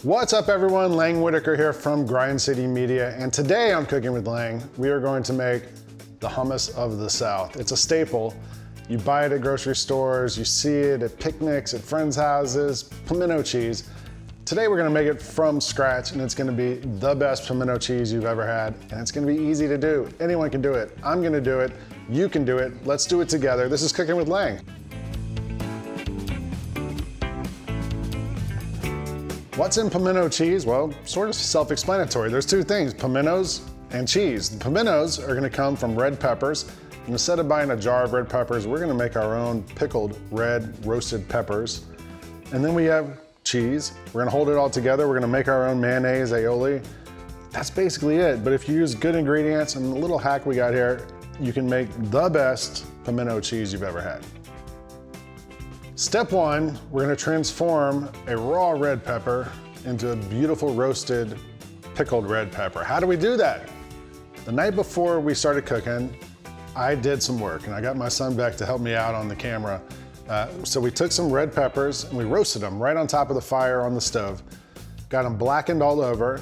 What's up everyone, Lang Whitaker here from Grind City Media, and today on Cooking with Lang, we are going to make the hummus of the South. It's a staple. You buy it at grocery stores, you see it at picnics, at friends' houses, pimento cheese. Today we're gonna make it from scratch, and it's gonna be the best pimento cheese you've ever had, and it's gonna be easy to do. Anyone can do it. I'm gonna do it, you can do it. Let's do it together. This is Cooking with Lang. What's in pimento cheese? Well, sort of self-explanatory. There's two things, pimentos and cheese. The pimentos are gonna come from red peppers. And instead of buying a jar of red peppers, we're gonna make our own pickled red roasted peppers. And then we have cheese. We're gonna hold it all together. We're gonna make our own mayonnaise, aioli. That's basically it. But if you use good ingredients and the little hack we got here, you can make the best pimento cheese you've ever had. Step one, we're gonna transform a raw red pepper into a beautiful roasted pickled red pepper. How do we do that? The night before we started cooking, I did some work and I got my son back to help me out on the camera. So we took some red peppers and we roasted them right on top of the fire on the stove. Got them blackened all over,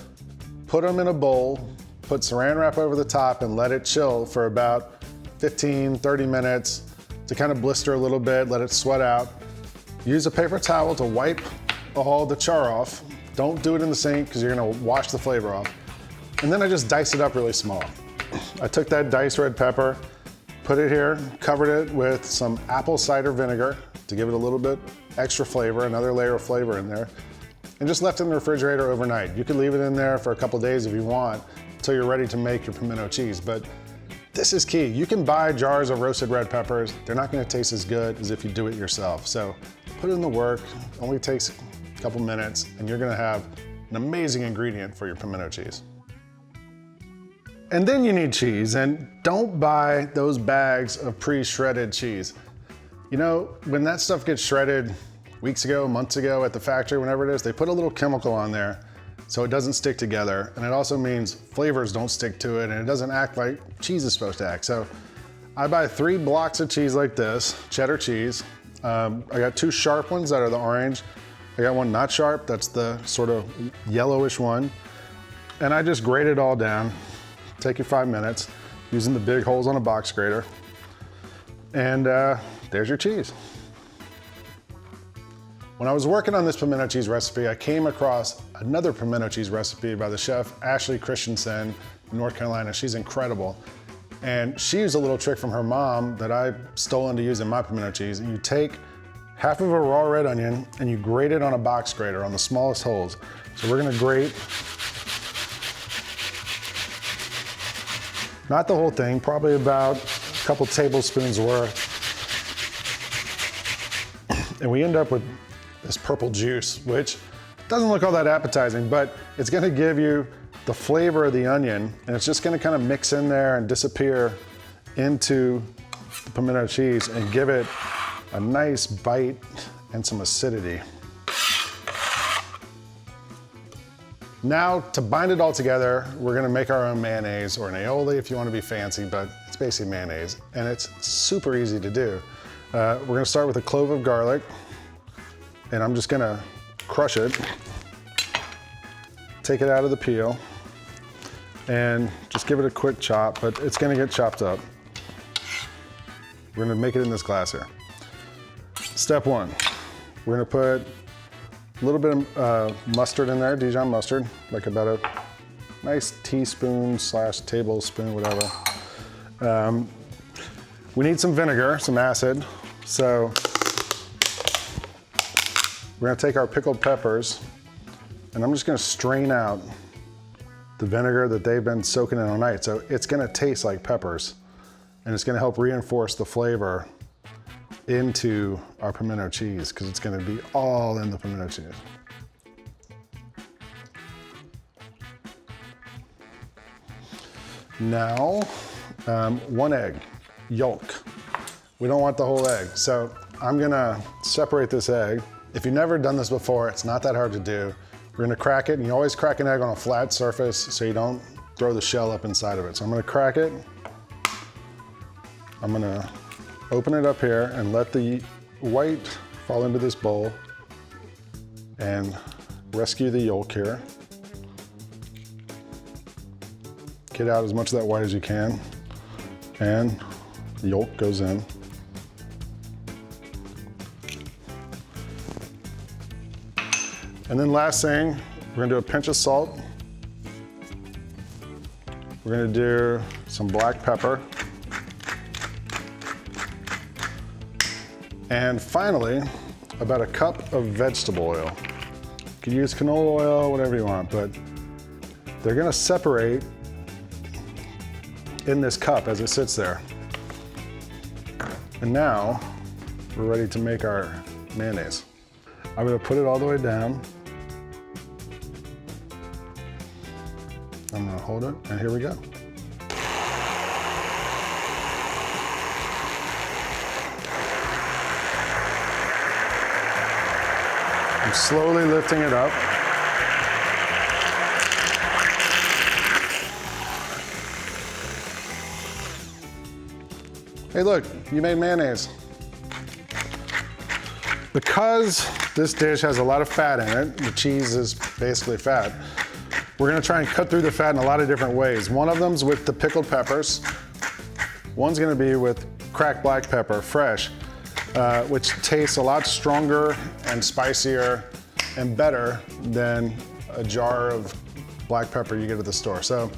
put them in a bowl, put saran wrap over the top and let it chill for about 15, 30 minutes to kind of blister a little bit, let it sweat out. Use a paper towel to wipe all the char off. Don't do it in the sink because you're gonna wash the flavor off. And then I just diced it up really small. I took that diced red pepper, put it here, covered it with some apple cider vinegar to give it a little bit extra flavor, another layer of flavor in there, and just left it in the refrigerator overnight. You could leave it in there for a couple days if you want, until you're ready to make your pimento cheese. But this is key. You can buy jars of roasted red peppers. They're not gonna taste as good as if you do it yourself. So put in the work, only takes a couple minutes, and you're gonna have an amazing ingredient for your pimento cheese. And then you need cheese, and don't buy those bags of pre-shredded cheese. You know, when that stuff gets shredded weeks ago, months ago at the factory, whenever it is, they put a little chemical on there so it doesn't stick together. And it also means flavors don't stick to it and it doesn't act like cheese is supposed to act. So I buy 3 blocks of cheese like this, cheddar cheese. I got 2 sharp ones that are the orange. I got one not sharp, that's the sort of yellowish one. And I just grate it all down. Take you 5 minutes using the big holes on a box grater. And there's your cheese. When I was working on this pimento cheese recipe, I came across another pimento cheese recipe by the chef Ashley Christensen in North Carolina. She's incredible. And she used a little trick from her mom that I stole into using my pimento cheese. You take half of a raw red onion and you grate it on a box grater on the smallest holes. So we're gonna grate not the whole thing, probably about a couple tablespoons worth. And we end up with this purple juice, which doesn't look all that appetizing, but it's gonna give you the flavor of the onion, and it's just gonna kind of mix in there and disappear into the pimento cheese and give it a nice bite and some acidity. Now, to bind it all together, we're gonna make our own mayonnaise, or an aioli if you wanna be fancy, but it's basically mayonnaise, and it's super easy to do. We're gonna start with a clove of garlic, and I'm just gonna crush it, take it out of the peel, and just give it a quick chop, but it's gonna get chopped up. We're gonna make it in this glass here. Step one, we're gonna put a little bit of mustard in there, Dijon mustard, like about a nice teaspoon / tablespoon, whatever. We need some vinegar, some acid. So we're gonna take our pickled peppers and I'm just gonna strain out the vinegar that they've been soaking in all night. So it's gonna taste like peppers and it's gonna help reinforce the flavor into our pimento cheese because it's gonna be all in the pimento cheese. Now, 1 egg, yolk. We don't want the whole egg. So I'm gonna separate this egg. If you've never done this before, it's not that hard to do. We're gonna crack it, and you always crack an egg on a flat surface so you don't throw the shell up inside of it. So I'm gonna crack it. I'm gonna open it up here and let the white fall into this bowl and rescue the yolk here. Get out as much of that white as you can. And the yolk goes in. And then last thing, we're gonna do a pinch of salt. We're gonna do some black pepper. And finally, about a cup of vegetable oil. You can use canola oil, whatever you want, but they're gonna separate in this cup as it sits there. And now, we're ready to make our mayonnaise. I'm gonna put it all the way down. I'm gonna hold it, and here we go. I'm slowly lifting it up. Hey look, you made mayonnaise. Because this dish has a lot of fat in it, the cheese is basically fat, we're gonna try and cut through the fat in a lot of different ways. One of them's with the pickled peppers. One's gonna be with cracked black pepper, fresh, which tastes a lot stronger and spicier and better than a jar of black pepper you get at the store. So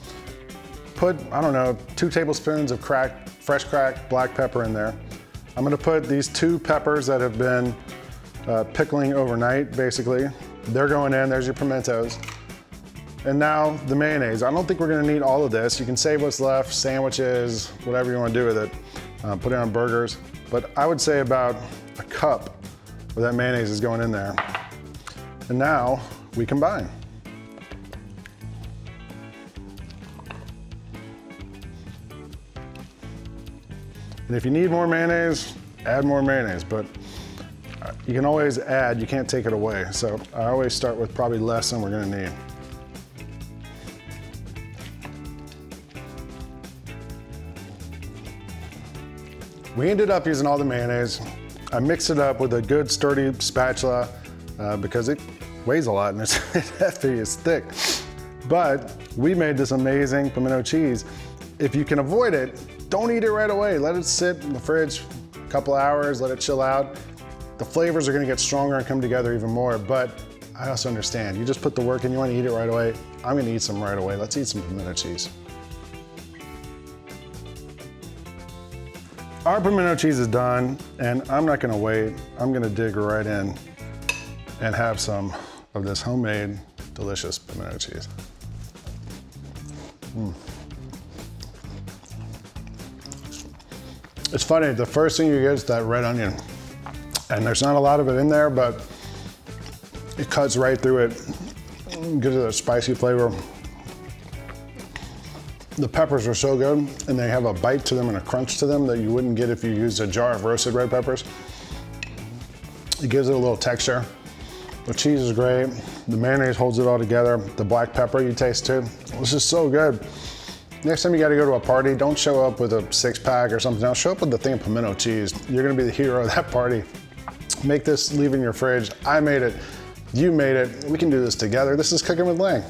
put, I don't know, 2 tablespoons of fresh cracked black pepper in there. I'm gonna put these 2 peppers that have been pickling overnight, basically. They're going in, there's your pimentos. And now the mayonnaise. I don't think we're gonna need all of this. You can save what's left, sandwiches, whatever you wanna do with it. Put it on burgers. But I would say about a cup of that mayonnaise is going in there. And now we combine. And if you need more mayonnaise, add more mayonnaise, but you can always add, you can't take it away. So I always start with probably less than we're gonna need. We ended up using all the mayonnaise. I mixed it up with a good sturdy spatula because it weighs a lot and it's heavy, it's thick. But we made this amazing pimento cheese. If you can avoid it, don't eat it right away. Let it sit in the fridge a couple hours, let it chill out. The flavors are gonna get stronger and come together even more, but I also understand. You just put the work in, you wanna eat it right away. I'm gonna eat some right away. Let's eat some pimento cheese. Our pimento cheese is done, and I'm not gonna wait. I'm gonna dig right in and have some of this homemade, delicious pimento cheese. It's funny, the first thing you get is that red onion. And there's not a lot of it in there, but it cuts right through it, gives it a spicy flavor. The peppers are so good, and they have a bite to them and a crunch to them that you wouldn't get if you used a jar of roasted red peppers. It gives it a little texture. The cheese is great. The mayonnaise holds it all together. The black pepper you taste too. This is so good. Next time you gotta go to a party, don't show up with a 6-pack or something else. Show up with the thing of pimento cheese. You're gonna be the hero of that party. Make this, leave in your fridge. I made it, you made it. We can do this together. This is Cooking with Lang.